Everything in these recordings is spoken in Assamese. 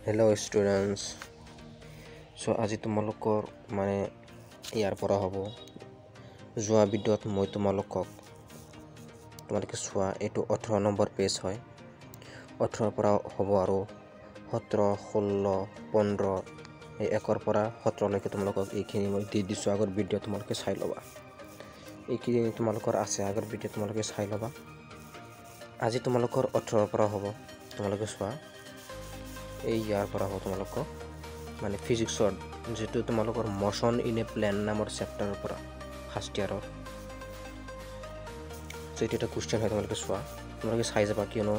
Hello' students. আজি তোমালোকৰ ইয়াৰ পৰা হ'ব যোৱা ভিডিঅ'ত মই তোমালোকে চোৱা এইটো 18 নম্বৰ পেজ হয়। 18 পৰা হ'ব আৰু 17, 16, 15 এই 1 পৰা 17 লৈকে তোমালোকক এইখিনি মই দি দিছোঁ। আগৰ ভিডিঅ' তোমালোকে চাই ল'বা। এইখিনি তোমালোকৰ আছে, আগৰ ভিডিঅ' তোমালোকে চাই ল'বা। আজি তোমালোকৰ 18 পৰা হ'ব, তোমালোকে চোৱা। এই ইয়াৰ পৰা হ'ব তোমালোকক ফিজিক্সৰ যেটো তোমালোকৰ মোশন ইন এ প্লেন নামৰ চেপ্টাৰৰ পৰা ফাৰ্ষ্ট ইয়াৰৰ এইটো এটা কুৱেশ্যন হয়। তোমালোকে চোৱা, তোমালোকে চাই যাবা, কিয়নো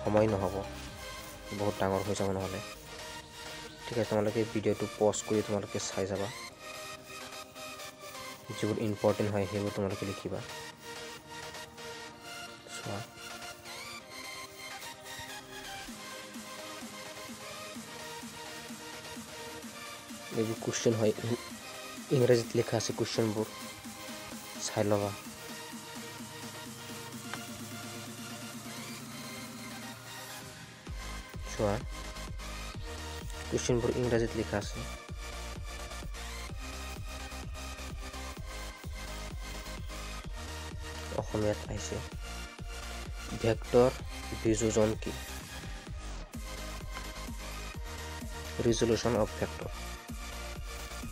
সময় নহ'ব, বহুত ডাঙৰ হৈ যাব নহ'লে। ঠিক আছে, তোমালোকে ভিডিঅ'টো পজ কৰি তোমালোকে চাই যাবা। যিবোৰ ইম্পৰ্টেণ্ট হয় সেইবোৰ তোমালোকে লিখিবা। চোৱা, এইবোৰ কুৱেশ্যন হয়, ইংৰাজীত লিখা আছে। কুৱেশ্যনবোৰ চাই ল'বা। চোৱা, কুৱেশ্যনবোৰ ইংৰাজীত লিখা আছে। অসমীয়াত আহিছে। ভেক্টৰ বিযোজন কি? ৰিজল্যুশ্যন অফ ভেক্টৰ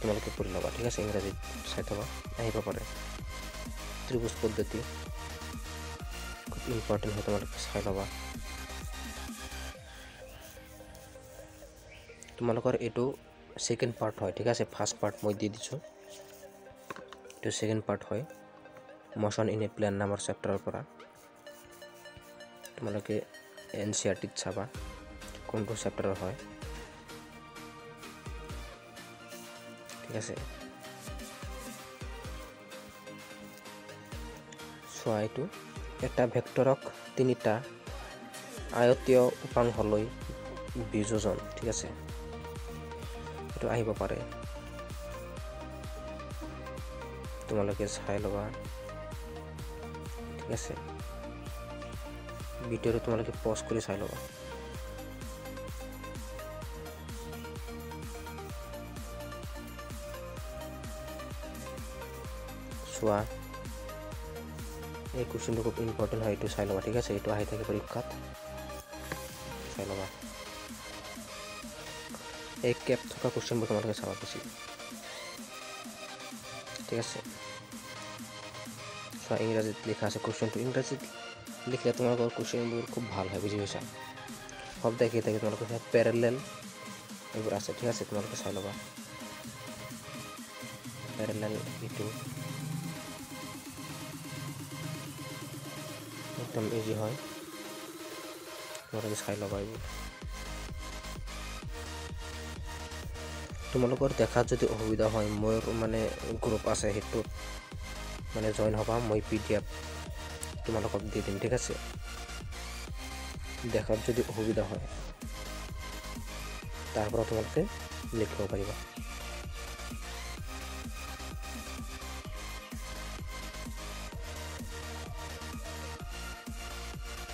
তোমালোকে পঢ়ি ল'বা। ঠিক আছে, ইংৰাজীত চাই থবা, আহিব পাৰে। ত্ৰিভুজ পদ্ধতি খুব ইম্পৰ্টেণ্ট হয়, তোমালোকে চাই ল'বা। তোমালোকৰ এইটো ছেকেণ্ড পাৰ্ট হয়। ঠিক আছে, ফাৰ্ষ্ট পাৰ্ট মই দি দিছোঁ, এইটো ছেকেণ্ড পাৰ্ট হয়। মোশন ইন এ প্লেন নামৰ চেপ্টাৰৰ পৰা তোমালোকে NCERT-ত চাবা কোনটো চেপ্টাৰৰ হয়। ঠিক আছে, চোৱা, এইটো এটা ভেক্টৰক তিনিটা আয়তীয় উপাংশলৈ বিযোজন। ঠিক আছে, এইটো আহিব পাৰে, তোমালোকে চাই ল'বা। ঠিক আছে, ভিডিঅ'টো তোমালোকে পজ কৰি চাই ল'বা। চোৱা, এই কুৱেশ্যনটো খুব ইম্পৰ্টেণ্ট হয়, এইটো চাই ল'বা। ঠিক আছে, এইটো আহি থাকে পৰীক্ষাত, চাই ল'বা। এই কেপ থকা কুৱেশ্যনবোৰ তোমালোকে চাবা বেছি। ঠিক আছে, চোৱা, ইংৰাজীত লিখা আছে কুৱেশ্যনটো। ইংৰাজীত লিখিলে তোমালোকৰ কুৱেশ্যনবোৰ খুব ভাল হয়, বুজি পাইছা? শব্দ দেখি থাকে, তোমালোকে পেৰেলেল এইবোৰ আছে। ঠিক আছে, তোমালোকে চাই ল'বা। পেৰেলেল এইটো একদম ইজি হয়, তোমালোকে চাই ল'বা। এইবোৰ তোমালোকৰ দেখাত যদি অসুবিধা হয়, মোৰ গ্ৰুপ আছে, সেইটোত জইন হ'বা। মই PDF তোমালোকক দি দিম। ঠিক আছে, দেখাত যদি অসুবিধা হয় তাৰ পৰা তোমালোকে লিখিব পাৰিবা।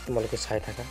তোমালোকে চাই থাকা।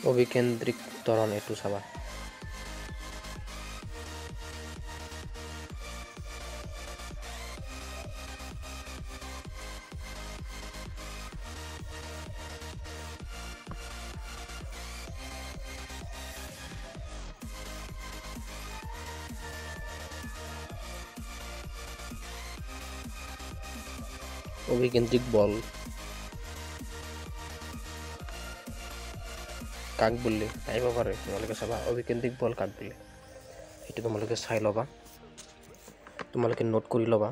অভিকেন্দ্ৰিক ত্বৰণ এইটো চাবা অভিকেন্দ্ৰিক বল কাক বুলি আহিব পাৰে তোমালোকে চাবা অভিকেন্দ্রিক বল কাক বুলি এইটো তোমালোকে চাই ল'বা তোমালোকে নোট কৰি ল'বা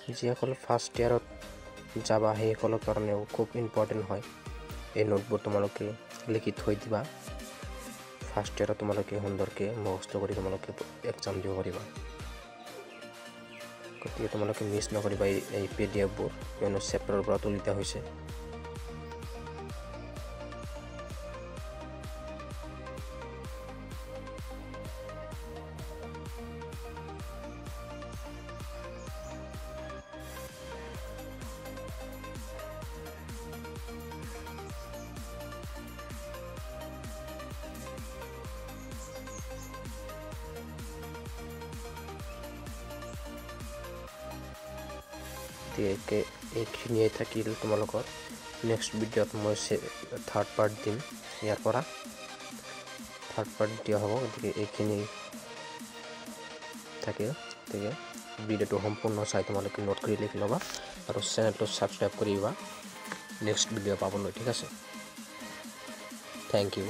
যিসকল ফাৰ্ষ্ট ইয়াৰত যাবা সেইসকলৰ কাৰণেও খুব ইম্পৰ্টেণ্ট হয় এই নোটবোৰ তোমালোকে লিখি থৈ দিবা ফাৰ্ষ্ট ইয়াৰত তোমালোকে সুন্দৰকৈ মুখস্থ কৰি তোমালোকে এক্সাম দিব পাৰিবা গতিকে তোমালোকে মিছ নকৰিবা এই পিডিএফবোৰ কিয়নো চেপ্টাৰৰ পৰা তুলি দিয়া হৈছে এইখিনিয়ে থাকিল তোমালোকৰ নেক্সট ভিডিঅ'ত মই থাৰ্ড পাৰ্ট দিম ইয়াৰ পৰা থাৰ্ড পাৰ্ট দিয়া হ'ব গতিকে এইখিনি থাকে গতিকে ভিডিঅ'টো সম্পূৰ্ণ চাই তোমালোকে নোট কৰি লিখি ল'বা আৰু চেনেলটো ছাবস্ক্ৰাইব কৰিবা নেক্সট ভিডিঅ' পাবলৈ ঠিক আছে থেংক ইউ